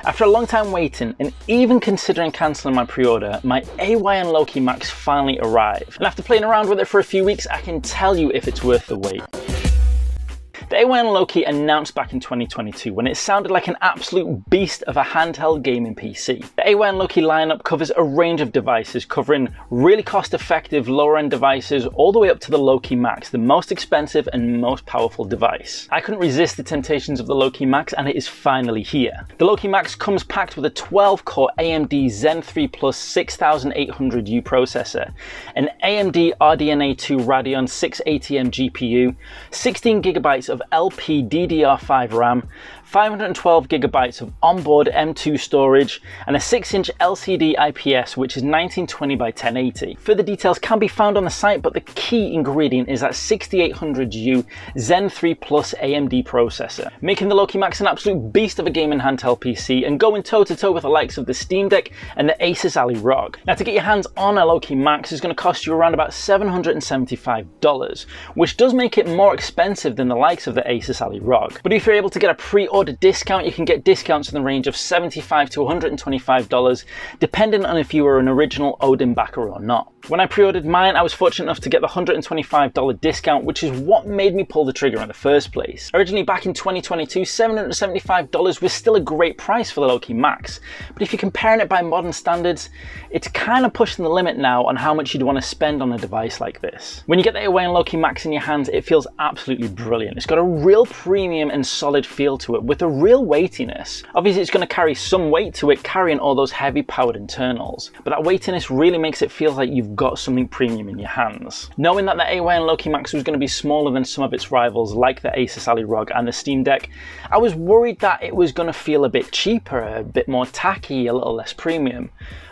After a long time waiting, and even considering cancelling my pre-order, my AYN Loki Max finally arrived. And after playing around with it for a few weeks, I can tell you if it's worth the wait. The AYN Loki announced back in 2022 when it sounded like an absolute beast of a handheld gaming PC. The AYN Loki lineup covers a range of devices, covering really cost-effective lower-end devices all the way up to the Loki Max, the most expensive and most powerful device. I couldn't resist the temptations of the Loki Max, and it is finally here. The Loki Max comes packed with a 12-core AMD Zen 3 Plus 6800U processor, an AMD RDNA 2 Radeon 680M GPU, 16GB of LPDDR5 RAM, 512GB of onboard M2 storage, and a 6-inch LCD IPS which is 1920 by 1080. Further details can be found on the site, but the key ingredient is that 6800U Zen 3 Plus AMD processor, making the Loki Max an absolute beast of a gaming handheld PC and going toe-to-toe with the likes of the Steam Deck and the ASUS ROG. Now, to get your hands on a Loki Max is going to cost you around about $775, which does make it more expensive than the likes of the ASUS ROG. But if you're able to get a pre-order discount, you can get discounts in the range of $75 to $125, depending on if you were an original Odin backer or not. When I pre-ordered mine, I was fortunate enough to get the $125 discount, which is what made me pull the trigger in the first place. Originally back in 2022, $775 was still a great price for the Loki Max, but if you're comparing it by modern standards, it's kind of pushing the limit now on how much you'd want to spend on a device like this. When you get the AYN Loki Max in your hands, it feels absolutely brilliant. It's got a real premium and solid feel to it, with a real weightiness. Obviously it's going to carry some weight to it, carrying all those heavy powered internals, but that weightiness really makes it feel like you've got something premium in your hands. Knowing that the AYN Loki Max was going to be smaller than some of its rivals like the ASUS ROG and the Steam Deck, I was worried that it was going to feel a bit cheaper, a bit more tacky, a little less premium.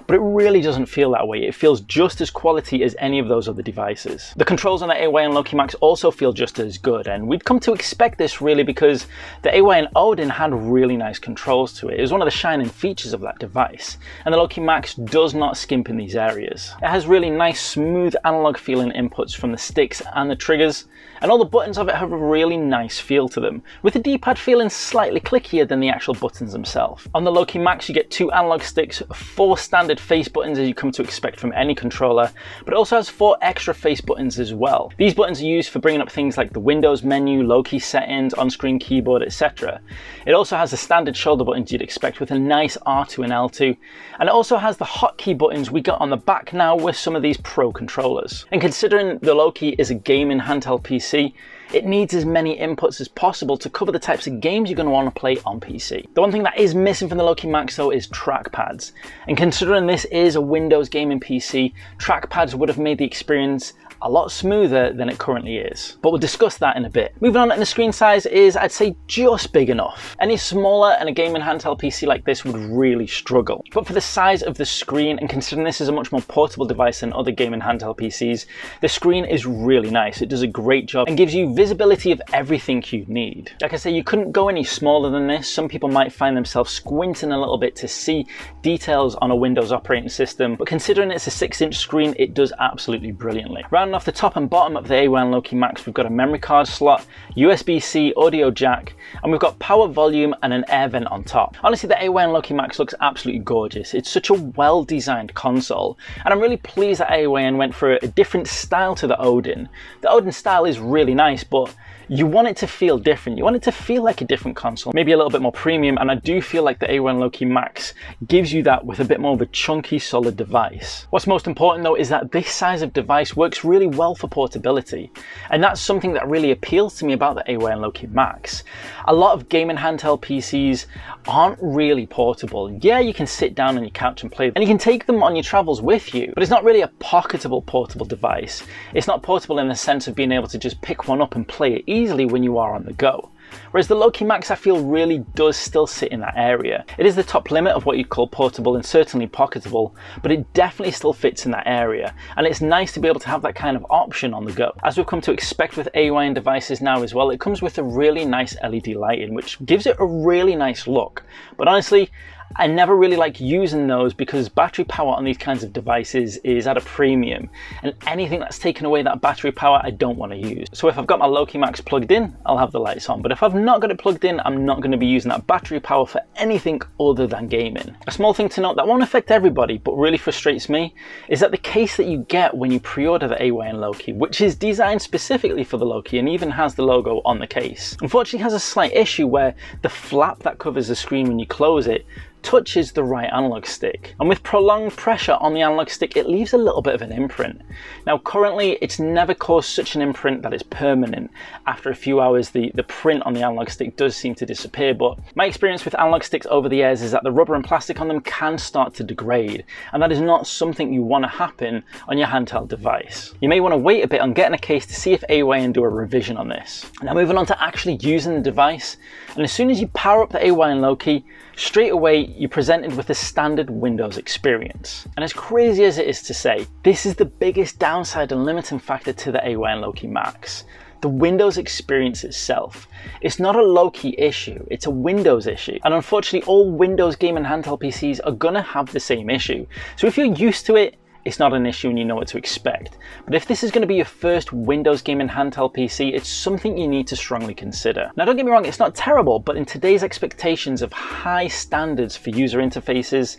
But it really doesn't feel that way. It feels just as quality as any of those other devices. The controls on the AYN Loki Max also feel just as good, and we'd come to expect this really because the AYN Odin had really nice controls to it. It was one of the shining features of that device, and the Loki Max does not skimp in these areas. It has really nice smooth analog feeling inputs from the sticks and the triggers, and all the buttons of it have a really nice feel to them, with the D-pad feeling slightly clickier than the actual buttons themselves. On the Loki Max you get 2 analog sticks, 4 standard face buttons as you come to expect from any controller, but it also has 4 extra face buttons as well. These buttons are used for bringing up things like the Windows menu, Loki settings, on-screen keyboard, etc. It also has the standard shoulder buttons you'd expect with a nice R2 and L2, and it also has the hotkey buttons we got on the back now with some of these Pro controllers. And considering the Loki is a gaming handheld PC, it needs as many inputs as possible to cover the types of games you're going to want to play on PC. The one thing that is missing from the Loki Max though is trackpads, and considering this is a Windows gaming PC, trackpads would have made the experience a lot smoother than it currently is. But we'll discuss that in a bit. Moving on, and the screen size is, I'd say, just big enough. Any smaller and a gaming handheld PC like this would really struggle. But for the size of the screen, and considering this is a much more portable device than other gaming handheld PCs, the screen is really nice. It does a great job and gives you visibility of everything you need. Like I say, you couldn't go any smaller than this. Some people might find themselves squinting a little bit to see details on a Windows operating system, but considering it's a 6-inch screen, it does absolutely brilliantly. Rounding off the top and bottom of the AYN Loki Max, we've got a memory card slot, USB-C audio jack, and we've got power, volume, and an air vent on top. Honestly, the AYN Loki Max looks absolutely gorgeous. It's such a well-designed console, and I'm really pleased that AYN went for a different style to the Odin. The Odin style is really nice, but you want it to feel different. You want it to feel like a different console, maybe a little bit more premium, and I do feel like the AYN Loki Max gives you that with a bit more of a chunky, solid device. What's most important though is that this size of device works really well for portability, and that's something that really appeals to me about the AYN Loki Max. A lot of gaming handheld PCs aren't really portable. Yeah, you can sit down on your couch and play, and you can take them on your travels with you, but it's not really a pocketable portable device. It's not portable in the sense of being able to just pick one up and play it easily when you are on the go. Whereas the Loki Max, I feel, really does still sit in that area. It is the top limit of what you'd call portable and certainly pocketable, but it definitely still fits in that area, and it's nice to be able to have that kind of option on the go. As we've come to expect with AYN devices now as well, it comes with a really nice LED lighting, which gives it a really nice look. But honestly, I never really like using those because battery power on these kinds of devices is at a premium, and anything that's taken away that battery power I don't want to use. So if I've got my Loki Max plugged in, I'll have the lights on, but if I've not got it plugged in, I'm not going to be using that battery power for anything other than gaming. A small thing to note that won't affect everybody but really frustrates me is that the case that you get when you pre-order the AYN Loki, which is designed specifically for the Loki and even has the logo on the case, unfortunately has a slight issue where the flap that covers the screen when you close it touches the right analog stick, and with prolonged pressure on the analog stick it leaves a little bit of an imprint. Now currently it's never caused such an imprint that it's permanent. After a few hours the print on the analog stick does seem to disappear, but my experience with analog sticks over the years is that the rubber and plastic on them can start to degrade, and that is not something you want to happen on your handheld device. You may want to wait a bit on getting a case to see if AYN do a revision on this. Now moving on to actually using the device, and as soon as you power up the AYN Loki, straight away you're presented with a standard Windows experience. And as crazy as it is to say, this is the biggest downside and limiting factor to the AYN Loki Max. The Windows experience itself. It's not a Loki issue, it's a Windows issue. And unfortunately all Windows gaming handheld PCs are gonna have the same issue. So if you're used to it, it's not an issue and you know what to expect. But if this is going to be your first Windows gaming handheld PC, it's something you need to strongly consider. Now don't get me wrong, it's not terrible, but in today's expectations of high standards for user interfaces,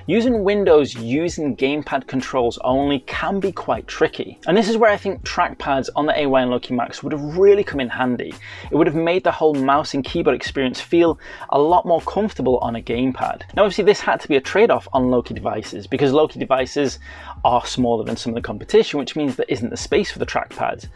using Windows using gamepad controls only can be quite tricky. And this is where I think trackpads on the AYN Loki Max would have really come in handy. It would have made the whole mouse and keyboard experience feel a lot more comfortable on a gamepad. Now obviously this had to be a trade-off on Loki devices because Loki devices are smaller than some of the competition, which means there isn't the space for the trackpads.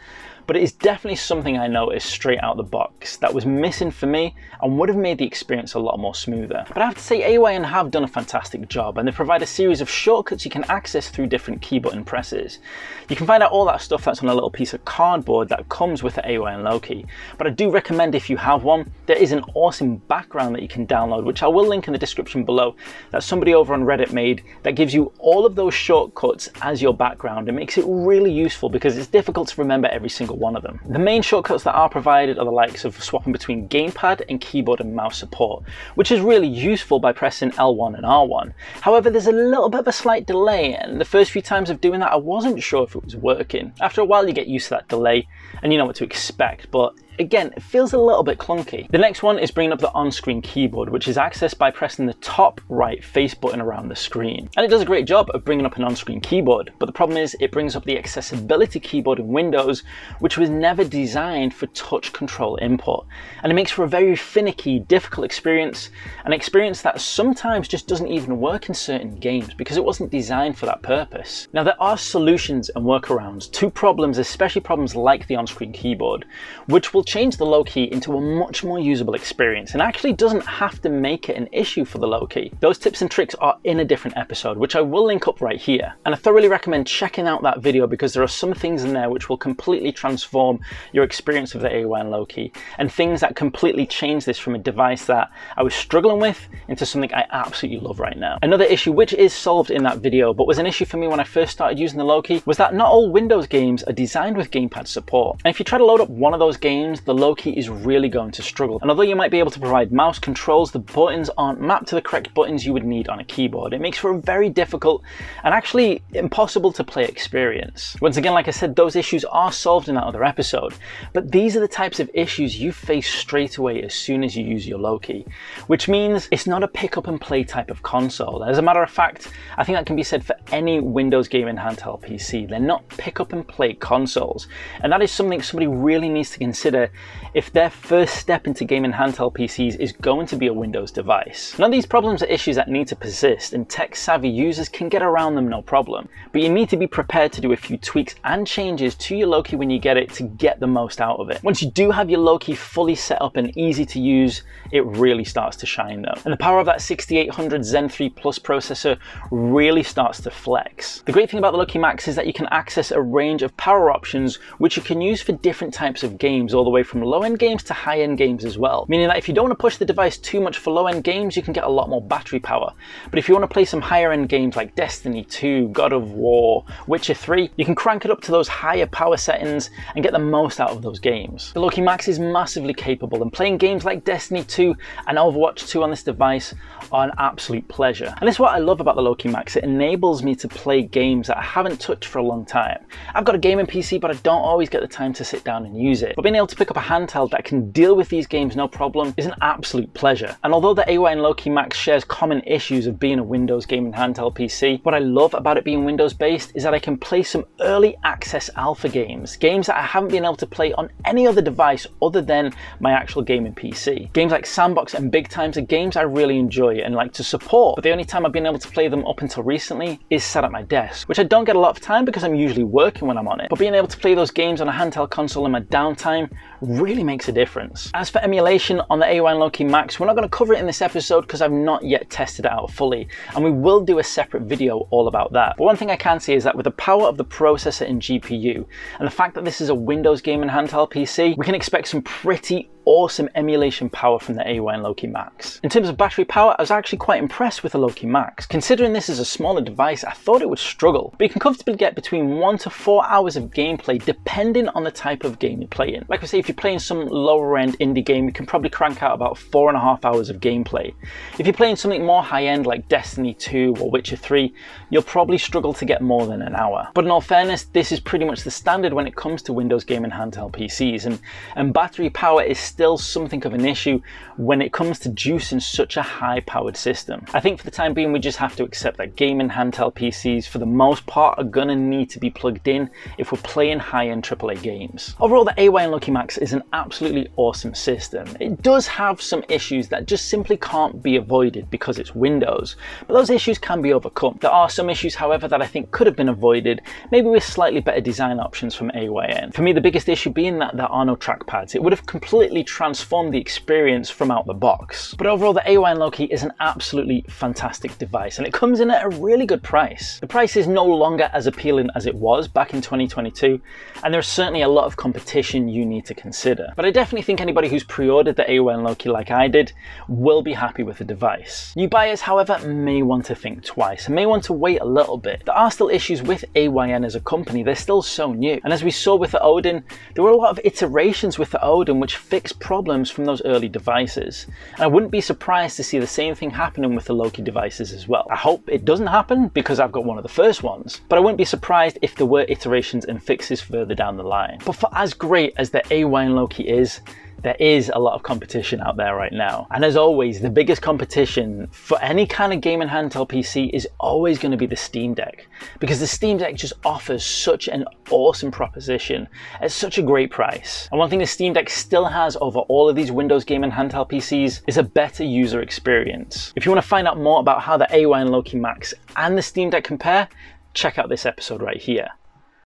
But it is definitely something I noticed straight out the box that was missing for me and would have made the experience a lot more smoother. But I have to say AYN have done a fantastic job, and they provide a series of shortcuts you can access through different key button presses. You can find out all that stuff that's on a little piece of cardboard that comes with the AYN Loki. But I do recommend, if you have one, there is an awesome background that you can download, which I will link in the description below, that somebody over on Reddit made, that gives you all of those shortcuts as your background. It makes it really useful because it's difficult to remember every single one of them. The main shortcuts that are provided are the likes of swapping between gamepad and keyboard and mouse support, which is really useful by pressing L1 and R1. However, there's a little bit of a slight delay, and the first few times of doing that I wasn't sure if it was working. After a while you get used to that delay and you know what to expect, but again, it feels a little bit clunky. The next one is bringing up the on-screen keyboard, which is accessed by pressing the top right face button around the screen. And it does a great job of bringing up an on-screen keyboard, but the problem is it brings up the accessibility keyboard in Windows, which was never designed for touch control input. And it makes for a very finicky, difficult experience, an experience that sometimes just doesn't even work in certain games because it wasn't designed for that purpose. Now there are solutions and workarounds to problems, especially problems like the on-screen keyboard, which will change the Loki into a much more usable experience and actually doesn't have to make it an issue for the Loki. Those tips and tricks are in a different episode, which I will link up right here. And I thoroughly recommend checking out that video because there are some things in there which will completely transform your experience of the AYN Loki, and things that completely change this from a device that I was struggling with into something I absolutely love right now. Another issue which is solved in that video, but was an issue for me when I first started using the Loki, was that not all Windows games are designed with gamepad support. And if you try to load up one of those games, the Loki is really going to struggle. And although you might be able to provide mouse controls, the buttons aren't mapped to the correct buttons you would need on a keyboard. It makes for a very difficult and actually impossible to play experience. Once again, like I said, those issues are solved in that other episode, but these are the types of issues you face straight away as soon as you use your Loki, which means it's not a pick up and play type of console. As a matter of fact, I think that can be said for any Windows gaming handheld PC. They're not pick up and play consoles, and that is something somebody really needs to consider if their first step into gaming handheld PCs is going to be a Windows device. Now these problems are issues that need to persist, and tech-savvy users can get around them no problem, but you need to be prepared to do a few tweaks and changes to your Loki when you get it to get the most out of it. Once you do have your Loki fully set up and easy to use, it really starts to shine though. And the power of that 6800 Zen 3 Plus processor really starts to flex. The great thing about the Loki Max is that you can access a range of power options which you can use for different types of games, all the way way from low-end games to high-end games as well, meaning that if you don't want to push the device too much for low-end games, you can get a lot more battery power. But if you want to play some higher-end games like Destiny 2, God of War, Witcher 3, you can crank it up to those higher power settings and get the most out of those games. The Loki Max is massively capable, and playing games like Destiny 2 and Overwatch 2 on this device are an absolute pleasure. And this is what I love about the Loki Max. It enables me to play games that I haven't touched for a long time. I've got a gaming PC, but I don't always get the time to sit down and use it. But being able to pick up a handheld that can deal with these games no problem is an absolute pleasure. And although the AYN Loki Max shares common issues of being a Windows gaming handheld PC, what I love about it being Windows based is that I can play some early access alpha games that I haven't been able to play on any other device other than my actual gaming PC. Games like Sandbox and Big Times are games I really enjoy and like to support, but the only time I've been able to play them up until recently is sat at my desk, which I don't get a lot of time because I'm usually working when I'm on it. But being able to play those games on a handheld console in my downtime really makes a difference. As for emulation on the AYN Loki Max, we're not going to cover it in this episode because I've not yet tested it out fully, and we will do a separate video all about that. But one thing I can say is that with the power of the processor and GPU, and the fact that this is a Windows gaming handheld PC, we can expect some pretty awesome emulation power from the AYN Loki Max. In terms of battery power, I was actually quite impressed with the Loki Max. Considering this is a smaller device, I thought it would struggle, but you can comfortably get between 1 to 4 hours of gameplay depending on the type of game you're playing. Like I say, if you're playing some lower end indie game, you can probably crank out about 4.5 hours of gameplay. If you're playing something more high end like Destiny 2 or Witcher 3, you'll probably struggle to get more than an hour. But in all fairness, this is pretty much the standard when it comes to Windows gaming handheld PCs, and battery power is still something of an issue when it comes to juicing such a high powered system. I think for the time being we just have to accept that gaming handheld PCs for the most part are gonna need to be plugged in if we're playing high-end AAA games. Overall, the AYN Loki Max is an absolutely awesome system. It does have some issues that just simply can't be avoided because it's Windows, but those issues can be overcome. There are some issues, however, that I think could have been avoided, maybe with slightly better design options from AYN. For me, the biggest issue being that there are no trackpads. It would have completely transform the experience from out the box. But overall, the AYN Loki is an absolutely fantastic device, and it comes in at a really good price. The price is no longer as appealing as it was back in 2022, and there's certainly a lot of competition you need to consider. But I definitely think anybody who's pre-ordered the AYN Loki like I did will be happy with the device. New buyers, however, may want to think twice and may want to wait a little bit. There are still issues with AYN as a company. They're still so new, and as we saw with the Odin, there were a lot of iterations with the Odin which fixed problems from those early devices, and I wouldn't be surprised to see the same thing happening with the Loki devices as well. I hope it doesn't happen because I've got one of the first ones, but I wouldn't be surprised if there were iterations and fixes further down the line. But for as great as the AYN Loki is, there is a lot of competition out there right now. And as always, the biggest competition for any kind of gaming handheld PC is always going to be the Steam Deck, because the Steam Deck just offers such an awesome proposition at such a great price. And one thing the Steam Deck still has over all of these Windows gaming handheld PCs is a better user experience. If you want to find out more about how the AYN Loki Max and the Steam Deck compare, check out this episode right here.